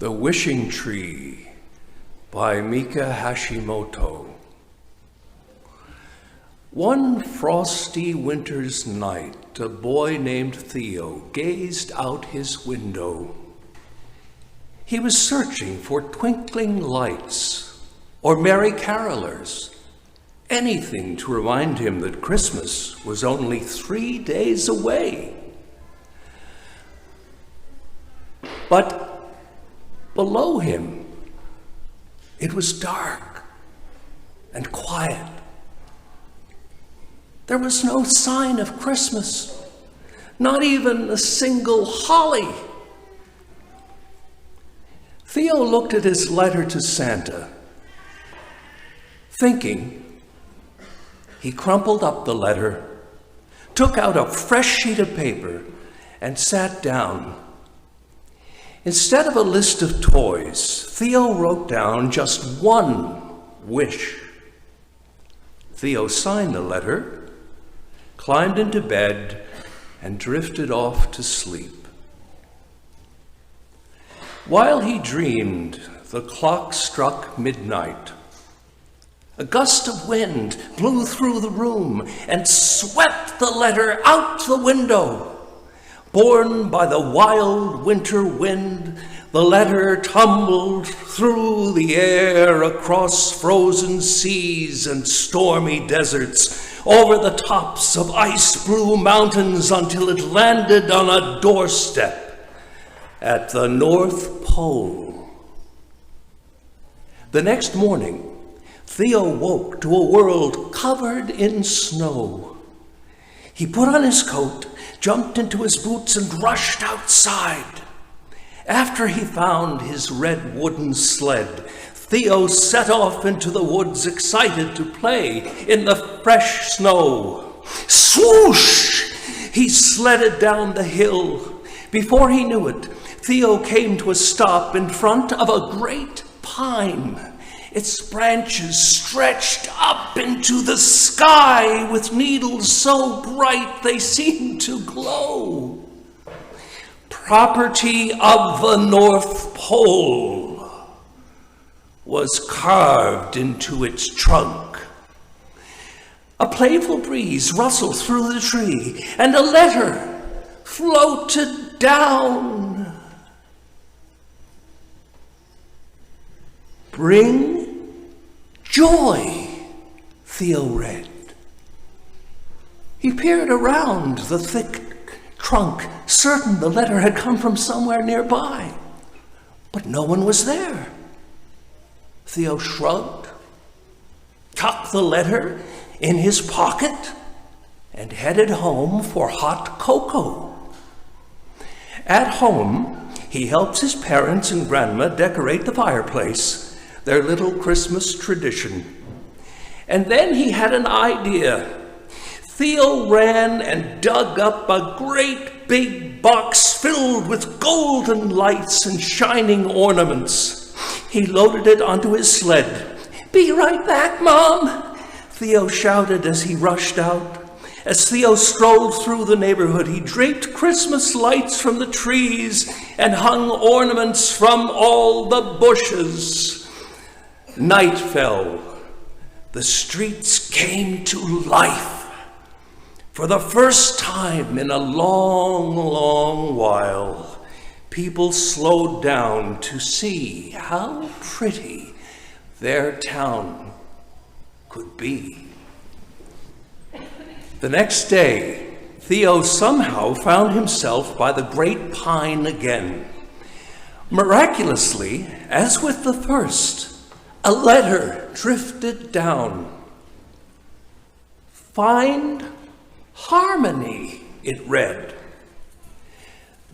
The Wishing Tree by Meika Hashimoto. One frosty winter's night, a boy named Theo gazed out his window. He was searching for twinkling lights or merry carolers, anything to remind him that Christmas was only 3 days away. But below him, it was dark and quiet. There was no sign of Christmas, not even a single holly. Theo looked at his letter to Santa. Thinking, he crumpled up the letter, took out a fresh sheet of paper, and sat down. Instead of a list of toys, Theo wrote down just one wish. Theo signed the letter, climbed into bed, and drifted off to sleep. While he dreamed, the clock struck midnight. A gust of wind blew through the room and swept the letter out the window. Borne by the wild winter wind, the letter tumbled through the air across frozen seas and stormy deserts, over the tops of ice-blue mountains until it landed on a doorstep at the North Pole. The next morning, Theo woke to a world covered in snow. He put on his coat, jumped into his boots, and rushed outside. After he found his red wooden sled, Theo set off into the woods, excited to play in the fresh snow. Swoosh! He sledded down the hill. Before he knew it, Theo came to a stop in front of a great pine. Its branches stretched up into the sky with needles so bright they seemed to glow. Property of the North Pole was carved into its trunk. A playful breeze rustled through the tree, and a letter floated down. Bring joy, Theo read. He peered around the thick trunk, certain the letter had come from somewhere nearby. But no one was there. Theo shrugged, tucked the letter in his pocket, and headed home for hot cocoa. At home, he helped his parents and grandma decorate the fireplace, their little Christmas tradition. And then he had an idea. Theo ran and dug up a great big box filled with golden lights and shining ornaments. He loaded it onto his sled. "Be right back, Mom," Theo shouted as he rushed out. As Theo strolled through the neighborhood, he draped Christmas lights from the trees and hung ornaments from all the bushes. Night fell. The streets came to life. For the first time in a long, long while, people slowed down to see how pretty their town could be. The next day, Theo somehow found himself by the great pine again. Miraculously, as with the first, a letter drifted down. "Find harmony," it read.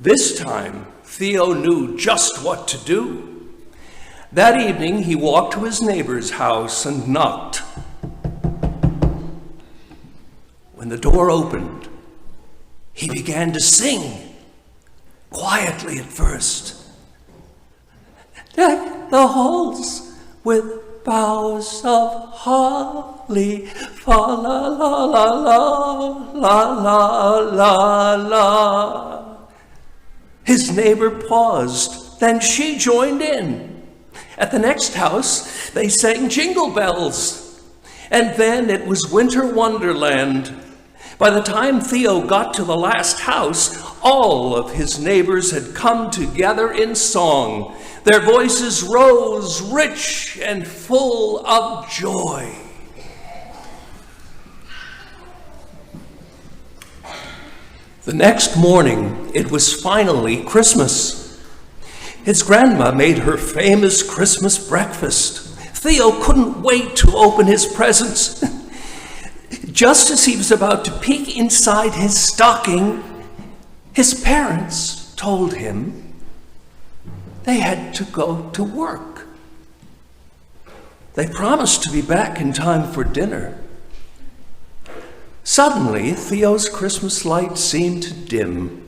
This time, Theo knew just what to do. That evening, he walked to his neighbor's house and knocked. When the door opened, he began to sing, quietly at first. "Deck the halls with boughs of holly, fa la la la la la la la la." His neighbor paused, then she joined in. At the next house, they sang jingle bells. And then it was winter wonderland. By the time Theo got to the last house, all of his neighbors had come together in song. Their voices rose rich and full of joy. The next morning, it was finally Christmas. His grandma made her famous Christmas breakfast. Theo couldn't wait to open his presents. Just as he was about to peek inside his stocking, his parents told him they had to go to work. They promised to be back in time for dinner. Suddenly, Theo's Christmas light seemed to dim.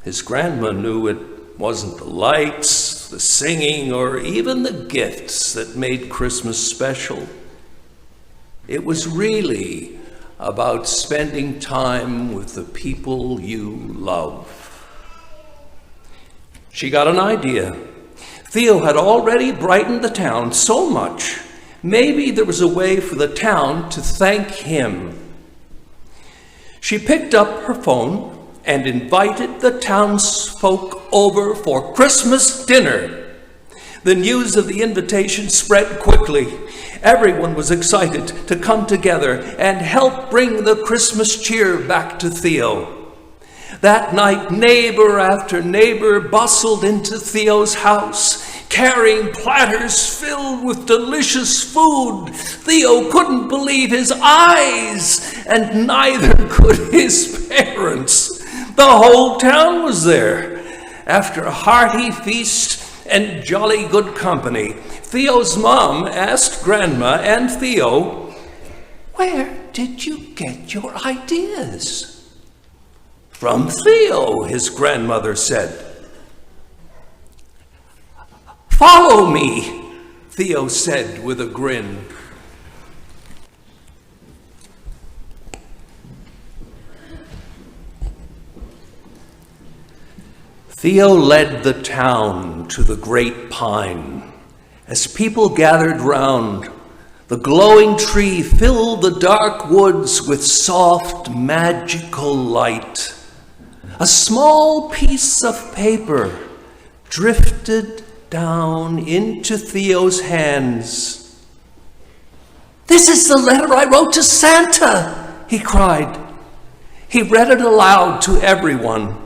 His grandma knew it wasn't the lights, the singing, or even the gifts that made Christmas special. It was really about spending time with the people you love. She got an idea. Theo had already brightened the town so much, maybe there was a way for the town to thank him. She picked up her phone and invited the townsfolk over for Christmas dinner. The news of the invitation spread quickly. Everyone was excited to come together and help bring the Christmas cheer back to Theo. That night, neighbor after neighbor bustled into Theo's house, carrying platters filled with delicious food. Theo couldn't believe his eyes, and neither could his parents. The whole town was there. After a hearty feast and jolly good company, Theo's mom asked Grandma and Theo, "Where did you get your ideas?" "From Theo," his grandmother said. "Follow me," Theo said with a grin. Theo led the town to the great pine. As people gathered round, the glowing tree filled the dark woods with soft, magical light. A small piece of paper drifted down into Theo's hands. "This is the letter I wrote to Santa," he cried. He read it aloud to everyone.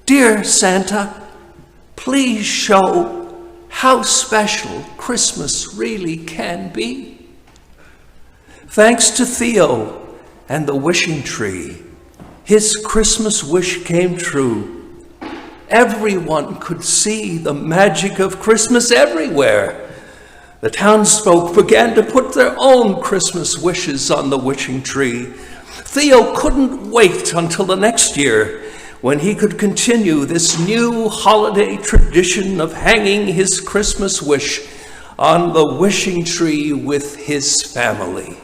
"Dear Santa, please show how special Christmas really can be." Thanks to Theo and the wishing tree, his Christmas wish came true. Everyone could see the magic of Christmas everywhere. The townsfolk began to put their own Christmas wishes on the wishing tree. Theo couldn't wait until the next year, when he could continue this new holiday tradition of hanging his Christmas wish on the wishing tree with his family.